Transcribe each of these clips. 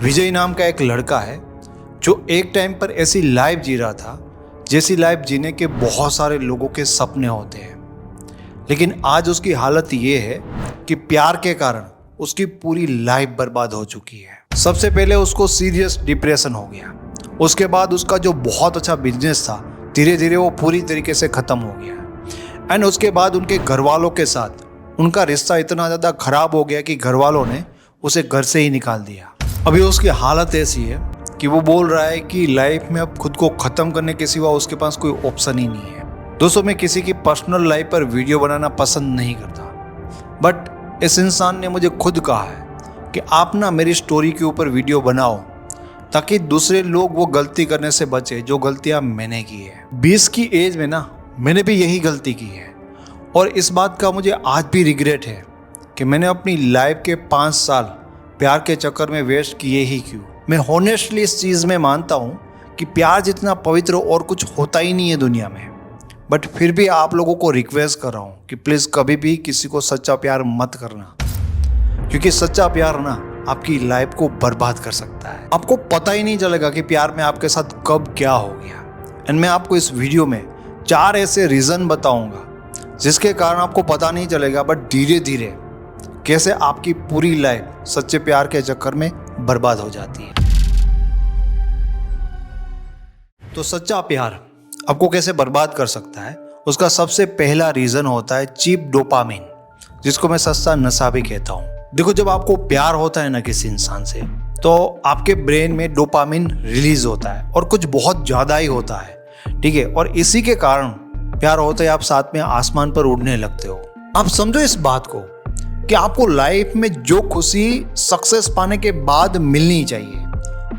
विजय नाम का एक लड़का है जो एक टाइम पर ऐसी लाइफ जी रहा था जैसी लाइफ जीने के बहुत सारे लोगों के सपने होते हैं, लेकिन आज उसकी हालत ये है कि प्यार के कारण उसकी पूरी लाइफ बर्बाद हो चुकी है। सबसे पहले उसको सीरियस डिप्रेशन हो गया, उसके बाद उसका जो बहुत अच्छा बिजनेस था धीरे धीरे वो पूरी तरीके से ख़त्म हो गया। एंड उसके बाद उनके घर वालों के साथ उनका रिश्ता इतना ज़्यादा ख़राब हो गया कि घर वालों ने उसे घर से ही निकाल दिया। अभी उसकी हालत ऐसी है कि वो बोल रहा है कि लाइफ में अब खुद को ख़त्म करने के सिवा उसके पास कोई ऑप्शन ही नहीं है। दोस्तों, मैं किसी की पर्सनल लाइफ पर वीडियो बनाना पसंद नहीं करता, बट इस इंसान ने मुझे खुद कहा है कि आप ना मेरी स्टोरी के ऊपर वीडियो बनाओ ताकि दूसरे लोग वो गलती करने से बचे जो गलतियां मैंने की है। 20 की एज में ना मैंने भी यही गलती की है और इस बात का मुझे आज भी रिग्रेट है कि मैंने अपनी लाइफ के 5 साल प्यार के चक्कर में वेस्ट किए ही क्यों। मैं हॉनेस्टली इस चीज़ में मानता हूँ कि प्यार जितना पवित्र और कुछ होता ही नहीं है दुनिया में, बट फिर भी आप लोगों को रिक्वेस्ट कर रहा हूँ कि प्लीज़ कभी भी किसी को सच्चा प्यार मत करना, क्योंकि सच्चा प्यार ना आपकी लाइफ को बर्बाद कर सकता है। आपको पता ही नहीं चलेगा कि प्यार में आपके साथ कब क्या हो गया। एंड मैं आपको इस वीडियो में 4 ऐसे रीज़न बताऊंगा जिसके कारण आपको पता नहीं चलेगा, बट धीरे धीरे कैसे आपकी पूरी लाइफ सच्चे प्यार के चक्कर में बर्बाद हो जाती है। तो सच्चा प्यार आपको कैसे बर्बाद कर सकता है, उसका सबसे पहला रीज़न होता है चीप डोपामिन, जिसको मैं सस्ता नशा भी कहता हूँ। देखो, जब आपको प्यार होता है ना किसी इंसान से, तो आपके ब्रेन में डोपामिन रिलीज होता है और कुछ बहुत ज़्यादा ही होता है, ठीक है। और इसी के कारण प्यार होते ही आप साथ में आसमान पर उड़ने लगते हो। आप समझो इस बात को कि आपको लाइफ में जो खुशी सक्सेस पाने के बाद मिलनी चाहिए,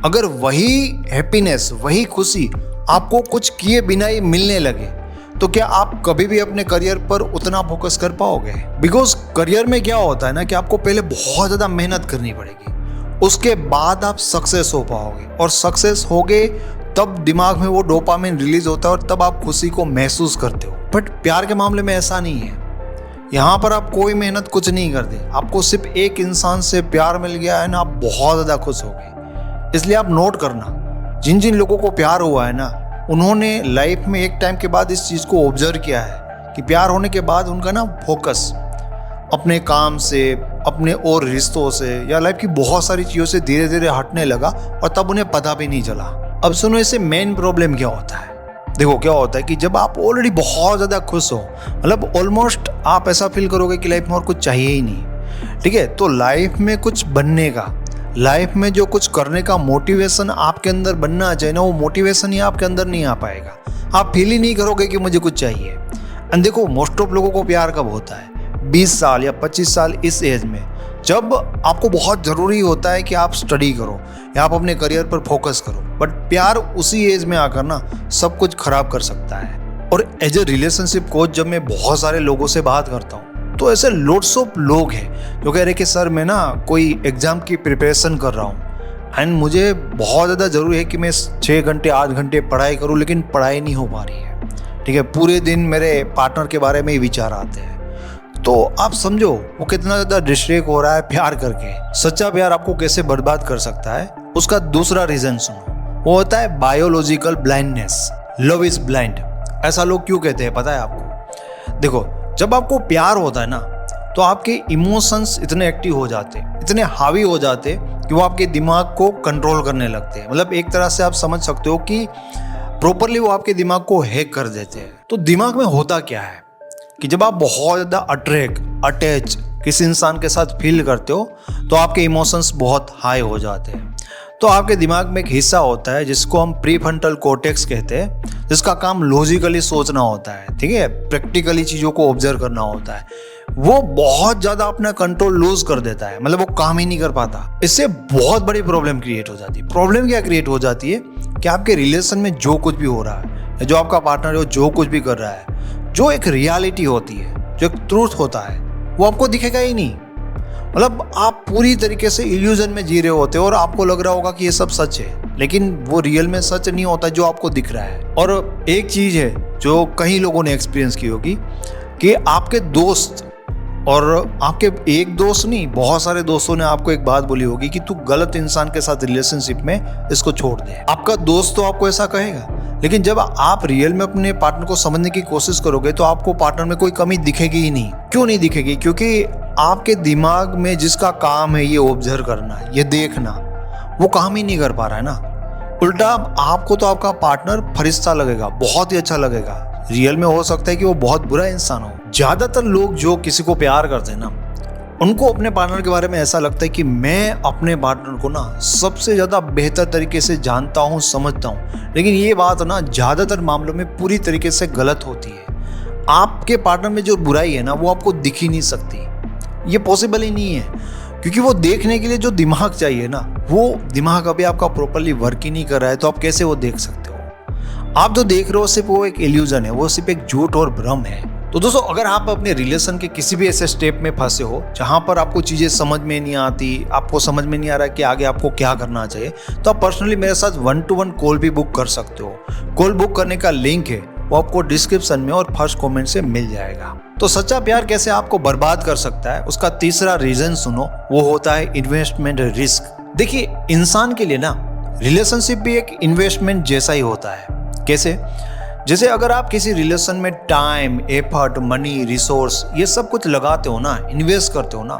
अगर वही हैप्पीनेस, वही खुशी आपको कुछ किए बिना ही मिलने लगे, तो क्या आप कभी भी अपने करियर पर उतना फोकस कर पाओगे? बिकॉज करियर में क्या होता है ना कि आपको पहले बहुत ज़्यादा मेहनत करनी पड़ेगी, उसके बाद आप सक्सेस हो पाओगे, और सक्सेस होगे तब दिमाग में वो डोपामिन रिलीज होता है और तब आप खुशी को महसूस करते हो। बट प्यार के मामले में ऐसा नहीं है। यहाँ पर आप कोई मेहनत कुछ नहीं करते, आपको सिर्फ एक इंसान से प्यार मिल गया है ना, आप बहुत ज़्यादा खुश हो गए। इसलिए आप नोट करना, जिन जिन लोगों को प्यार हुआ है ना, उन्होंने लाइफ में एक टाइम के बाद इस चीज़ को ऑब्जर्व किया है कि प्यार होने के बाद उनका ना फोकस अपने काम से, अपने और रिश्तों से या लाइफ की बहुत सारी चीज़ों से धीरे धीरे हटने लगा और तब उन्हें पता भी नहीं चला। अब सुनो, इससे मेन प्रॉब्लम क्या होता है। देखो, क्या होता है कि जब आप ऑलरेडी बहुत ज़्यादा खुश हो, मतलब ऑलमोस्ट आप ऐसा फील करोगे कि लाइफ में और कुछ चाहिए ही नहीं, ठीक है। तो लाइफ में कुछ बनने का, लाइफ में जो कुछ करने का मोटिवेशन आपके अंदर बनना चाहिए ना, वो मोटिवेशन ही आपके अंदर नहीं आ पाएगा। आप फील ही नहीं करोगे कि मुझे कुछ चाहिए। एंड देखो, मोस्ट ऑफ लोगों को प्यार कब होता है? 20 साल या 25 साल, इस एज में, जब आपको बहुत ज़रूरी होता है कि आप स्टडी करो या आप अपने करियर पर फोकस करो। बट प्यार उसी एज में आकर ना सब कुछ खराब कर सकता है। और एज ए रिलेशनशिप कोच जब मैं बहुत सारे लोगों से बात करता हूँ, तो ऐसे लोट्स ऑफ लोग हैं जो कह रहे कि सर, मैं ना कोई एग्ज़ाम की प्रिपरेशन कर रहा हूँ एंड मुझे बहुत ज़्यादा ज़रूरी है कि मैं 6 घंटे 8 घंटे पढ़ाई करूँ, लेकिन पढ़ाई नहीं हो पा रही है, ठीक है। पूरे दिन मेरे पार्टनर के बारे में ही विचार आते हैं। तो आप समझो वो कितना ज़्यादा डिस्ट्रैक्ट हो रहा है प्यार करके। सच्चा प्यार आपको कैसे बर्बाद कर सकता है, उसका दूसरा रीज़न सुनो, वो होता है biological blindness. Love is blind, ऐसा लोग क्यों कहते हैं पता है आपको? देखो, जब आपको प्यार होता है ना, तो आपके इमोशंस इतने एक्टिव हो जाते, इतने हावी हो जाते कि वो आपके दिमाग को कंट्रोल करने लगते हैं। मतलब एक तरह से आप समझ सकते हो कि प्रॉपरली वो आपके दिमाग को हैक कर देते हैं। तो दिमाग में होता क्या है कि जब आप बहुत ज़्यादा अटैच किसी इंसान के साथ फील करते हो, तो आपके इमोशंस बहुत हाई हो जाते हैं। तो आपके दिमाग में एक हिस्सा होता है जिसको हम प्रीफ्रंटल कॉर्टेक्स कहते हैं, जिसका काम लॉजिकली सोचना होता है, ठीक है, प्रैक्टिकली चीज़ों को ऑब्जर्व करना होता है। वो बहुत ज़्यादा अपना कंट्रोल लूज कर देता है, मतलब वो काम ही नहीं कर पाता। इससे बहुत बड़ी प्रॉब्लम क्रिएट हो जाती है। प्रॉब्लम क्या क्रिएट हो जाती है कि आपके रिलेशन में जो कुछ भी हो रहा है, जो आपका पार्टनर है जो कुछ भी कर रहा है, जो एक रियलिटी होती है, जो एक ट्रूथ होता है, वो आपको दिखेगा ही नहीं। मतलब आप पूरी तरीके से इल्यूजन में जी रहे होते हो और आपको लग रहा होगा कि ये सब सच है, लेकिन वो रियल में सच नहीं होता जो आपको दिख रहा है। और एक चीज़ है जो कई लोगों ने एक्सपीरियंस की होगी कि आपके दोस्त और आपके एक दोस्त नहीं, बहुत सारे दोस्तों ने आपको एक बात बोली होगी कि तू गलत इंसान के साथ रिलेशनशिप में इसको छोड़ दे। आपका दोस्त तो आपको ऐसा कहेगा, लेकिन जब आप रियल में अपने पार्टनर को समझने की कोशिश करोगे तो आपको पार्टनर में कोई कमी दिखेगी ही नहीं। क्यों नहीं दिखेगी? क्योंकि आपके दिमाग में जिसका काम है ये ऑब्जर्व करना, ये देखना, वो काम ही नहीं कर पा रहा है ना। उल्टा आपको तो आपका पार्टनर फरिश्ता लगेगा, बहुत ही अच्छा लगेगा। रियल में हो सकता है कि वो बहुत बुरा इंसान हो। ज्यादातर लोग जो किसी को प्यार करते हैं ना, उनको अपने पार्टनर के बारे में ऐसा लगता है कि मैं अपने पार्टनर को ना सबसे ज्यादा बेहतर तरीके से जानता हूँ, समझता हूँ। लेकिन ये बात ना ज्यादातर मामलों में पूरी तरीके से गलत होती है। आपके पार्टनर में जो बुराई है ना वो आपको दिख ही नहीं सकती, ये पॉसिबल ही नहीं है। क्योंकि वो देखने के लिए जो दिमाग चाहिए ना, वो दिमाग अभी आपका प्रॉपरली वर्क ही नहीं कर रहा है, तो आप कैसे वो देख सकते हो? आप जो देख रहे हो सिर्फ वो एक इल्यूजन है, वो सिर्फ एक झूठ और भ्रम है। तो दोस्तों, अगर आप अपने रिलेशन के किसी भी ऐसे स्टेप में फंसे हो जहां पर आपको चीजें समझ में नहीं आती, आपको समझ में नहीं आ रहा कि आगे आपको क्या करना चाहिए, तो आप पर्सनली मेरे साथ 1-to-1 कॉल भी बुक कर सकते हो। कॉल बुक करने का लिंक है, वो आपको डिस्क्रिप्शन में और फर्स्ट कमेंट से मिल जाएगा। तो सच्चा प्यार कैसे आपको बर्बाद कर सकता है, उसका तीसरा रीजन सुनो, वो होता है इन्वेस्टमेंट रिस्क। देखिए, इंसान के लिए ना रिलेशनशिप भी एक इन्वेस्टमेंट जैसा ही होता है। कैसे? जैसे अगर आप किसी रिलेशन में टाइम, एफर्ट, मनी, रिसोर्स ये सब कुछ लगाते हो ना, इन्वेस्ट करते हो ना,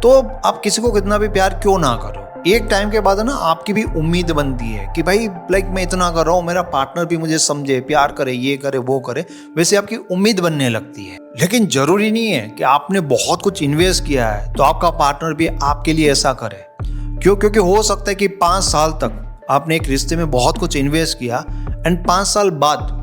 तो आप किसी को कितना भी प्यार क्यों ना करो, एक टाइम के बाद ना आपकी भी उम्मीद बनती है कि भाई मैं इतना कर रहा हूँ, मेरा पार्टनर भी मुझे समझे, प्यार करे, ये करे, वो करे, वैसे आपकी उम्मीद बनने लगती है। लेकिन जरूरी नहीं है कि आपने बहुत कुछ इन्वेस्ट किया है तो आपका पार्टनर भी आपके लिए ऐसा करे। क्यों? क्योंकि हो सकता है कि 5 साल तक आपने एक रिश्ते में बहुत कुछ इन्वेस्ट किया एंड 5 साल बाद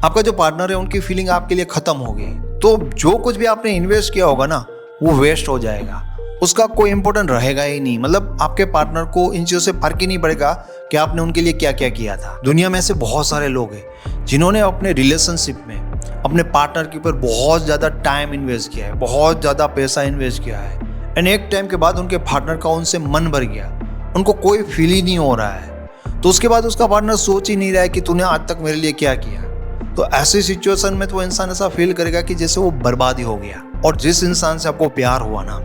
आपका जो पार्टनर है उनकी फीलिंग आपके लिए खत्म हो गई, तो जो कुछ भी आपने इन्वेस्ट किया होगा ना वो वेस्ट हो जाएगा, उसका कोई इंपॉर्टेंट रहेगा ही नहीं। मतलब आपके पार्टनर को इन चीजों से फर्क ही नहीं पड़ेगा कि आपने उनके लिए क्या क्या किया था। दुनिया में ऐसे बहुत सारे लोग हैं जिन्होंने अपने रिलेशनशिप में अपने पार्टनर के ऊपर बहुत ज्यादा टाइम इन्वेस्ट किया है, बहुत ज्यादा पैसा इन्वेस्ट किया है, एंड एक टाइम के बाद उनके पार्टनर का उनसे मन भर गया, उनको कोई फील ही नहीं हो रहा है, तो उसके बाद उसका पार्टनर सोच ही नहीं रहा है कि तूने आज तक मेरे लिए क्या किया। तो ऐसी सिचुएशन में तो इंसान ऐसा फील करेगा कि जैसे वो बर्बादी हो गया। और जिस इंसान से आपको प्यार हुआ ना,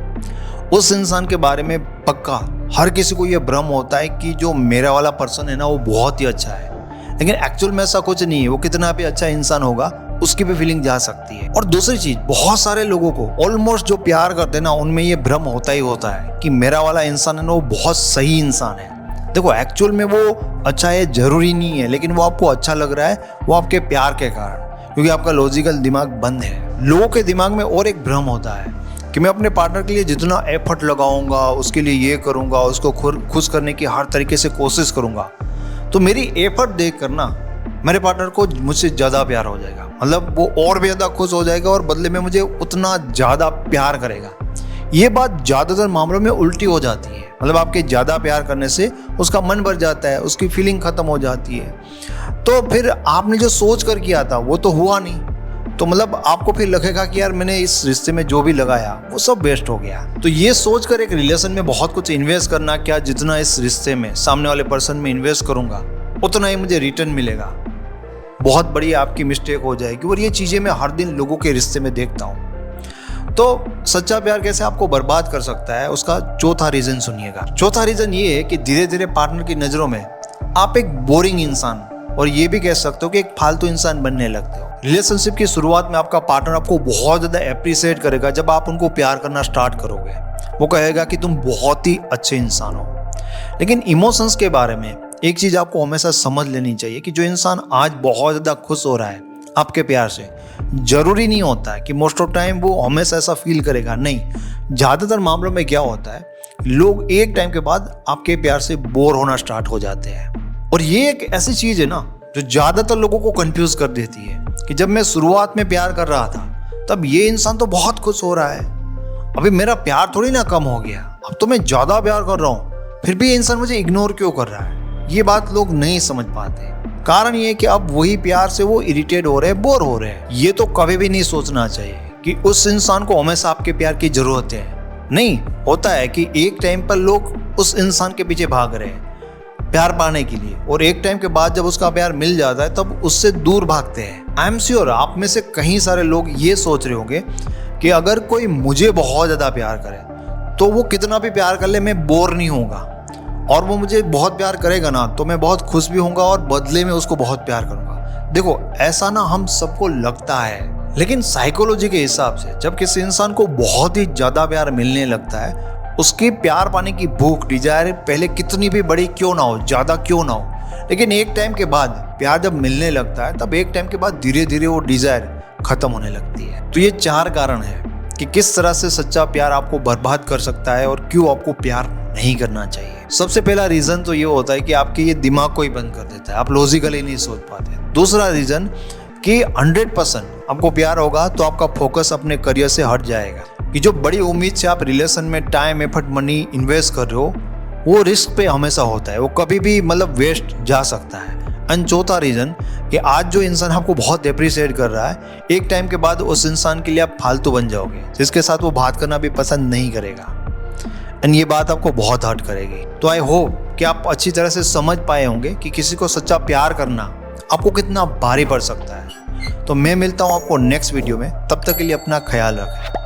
उस इंसान के बारे में पक्का हर किसी को ये भ्रम होता है कि जो मेरा वाला पर्सन है ना वो बहुत ही अच्छा है, लेकिन एक्चुअल में ऐसा कुछ नहीं है। वो कितना भी अच्छा इंसान होगा उसकी भी फीलिंग जा सकती है। और दूसरी चीज, बहुत सारे लोगों को ऑलमोस्ट जो प्यार करते हैं ना उनमें ये भ्रम होता ही होता है कि मेरा वाला इंसान है ना वो बहुत सही इंसान है। देखो, एक्चुअल में वो अच्छा है जरूरी नहीं है, लेकिन वो आपको अच्छा लग रहा है वो आपके प्यार के कारण, क्योंकि आपका लॉजिकल दिमाग बंद है। लोगों के दिमाग में और एक भ्रम होता है कि मैं अपने पार्टनर के लिए जितना एफर्ट लगाऊंगा, उसके लिए ये करूंगा, उसको खुश करने की हर तरीके से कोशिश करूंगा, तो मेरी एफर्ट देख कर ना मेरे पार्टनर को मुझसे ज़्यादा प्यार हो जाएगा। मतलब वो और भी ज़्यादा खुश हो जाएगा और बदले में मुझे उतना ज़्यादा प्यार करेगा। ये बात ज़्यादातर मामलों में उल्टी हो जाती है। मतलब आपके ज़्यादा प्यार करने से उसका मन भर जाता है, उसकी फीलिंग खत्म हो जाती है, तो फिर आपने जो सोच कर किया था वो तो हुआ नहीं। तो मतलब आपको फिर लगेगा कि यार मैंने इस रिश्ते में जो भी लगाया वो सब वेस्ट हो गया। तो ये सोचकर एक रिलेशन में बहुत कुछ इन्वेस्ट करना, क्या जितना इस रिश्ते में सामने वाले पर्सन में इन्वेस्ट करूंगा उतना ही मुझे रिटर्न मिलेगा, बहुत बड़ी आपकी मिस्टेक हो जाएगी। और ये चीज़ें मैं हर दिन लोगों के रिश्ते में देखता हूँ। तो सच्चा प्यार कैसे आपको बर्बाद कर सकता है, उसका चौथा रीजन सुनिएगा। चौथा रीजन ये है कि धीरे धीरे पार्टनर की नज़रों में आप एक बोरिंग इंसान और ये भी कह सकते हो कि एक फालतू इंसान बनने लगते हो। रिलेशनशिप की शुरुआत में आपका पार्टनर आपको बहुत ज़्यादा अप्रिशिएट करेगा। जब आप उनको प्यार करना स्टार्ट करोगे वो कहेगा कि तुम बहुत ही अच्छे इंसान हो। लेकिन इमोशंस के बारे में एक चीज़ आपको हमेशा समझ लेनी चाहिए कि जो इंसान आज बहुत ज़्यादा खुश हो रहा है आपके प्यार से, जरूरी नहीं होता है कि मोस्ट ऑफ टाइम वो हमेशा ऐसा फील करेगा। नहीं, ज़्यादातर मामलों में क्या होता है, लोग एक टाइम के बाद आपके प्यार से बोर होना स्टार्ट हो जाते हैं। और ये एक ऐसी चीज़ है ना जो ज़्यादातर लोगों को कंफ्यूज कर देती है कि जब मैं शुरुआत में प्यार कर रहा था तब ये इंसान तो बहुत खुश हो रहा है, अभी मेरा प्यार थोड़ी ना कम हो गया, अब तो मैं ज़्यादा प्यार कर रहा हूँ, फिर भी ये इंसान मुझे इग्नोर क्यों कर रहा है। ये बात लोग नहीं समझ पाते। कारण ये कि अब वही प्यार से वो इरिटेट हो रहे हैं, बोर हो रहे हैं। ये तो कभी भी नहीं सोचना चाहिए कि उस इंसान को हमेशा आपके प्यार की जरूरत है। नहीं, होता है कि एक टाइम पर लोग उस इंसान के पीछे भाग रहे हैं प्यार पाने के लिए, और एक टाइम के बाद जब उसका प्यार मिल जाता है तब उससे दूर भागते हैं। आई एम श्योर आप में से कई सारे लोग ये सोच रहे होंगे कि अगर कोई मुझे बहुत ज़्यादा प्यार करे तो वो कितना भी प्यार कर ले मैं बोर नहीं होऊंगा, और वो मुझे बहुत प्यार करेगा ना तो मैं बहुत खुश भी होऊंगा और बदले में उसको बहुत प्यार करूंगा। देखो ऐसा ना हम सबको लगता है, लेकिन साइकोलॉजी के हिसाब से जब किसी इंसान को बहुत ही ज़्यादा प्यार मिलने लगता है, उसकी प्यार पाने की भूख, डिजायर पहले कितनी भी बड़ी क्यों ना हो, ज़्यादा क्यों ना हो, लेकिन एक टाइम के बाद प्यार जब मिलने लगता है तब एक टाइम के बाद धीरे धीरे वो डिजायर खत्म होने लगती है। तो ये 4 कारण है कि किस तरह से सच्चा प्यार आपको बर्बाद कर सकता है और क्यों आपको प्यार नहीं करना चाहिए। सबसे पहला रीजन तो ये होता है कि आपके ये दिमाग को ही बंद कर देता है, आप लॉजिकली नहीं सोच पाते। दूसरा रीजन कि 100% आपको प्यार होगा तो आपका फोकस अपने करियर से हट जाएगा, कि जो बड़ी उम्मीद से आप रिलेशन में टाइम, एफर्ट, मनी इन्वेस्ट कर रहे हो वो रिस्क पे हमेशा होता है, वो कभी भी मतलब वेस्ट जा सकता है। एंड चौथा रीजन कि आज जो इंसान आपको बहुत अप्रिशिएट कर रहा है, एक टाइम के बाद उस इंसान के लिए आप फालतू बन जाओगे, जिसके साथ वो बात करना भी पसंद नहीं करेगा, एंड ये बात आपको बहुत हर्ट करेगी। तो आई होप कि आप अच्छी तरह से समझ पाए होंगे कि किसी को सच्चा प्यार करना आपको कितना भारी पड़ सकता है। तो मैं मिलता हूँ आपको नेक्स्ट वीडियो में, तब तक के लिए अपना ख्याल रखें।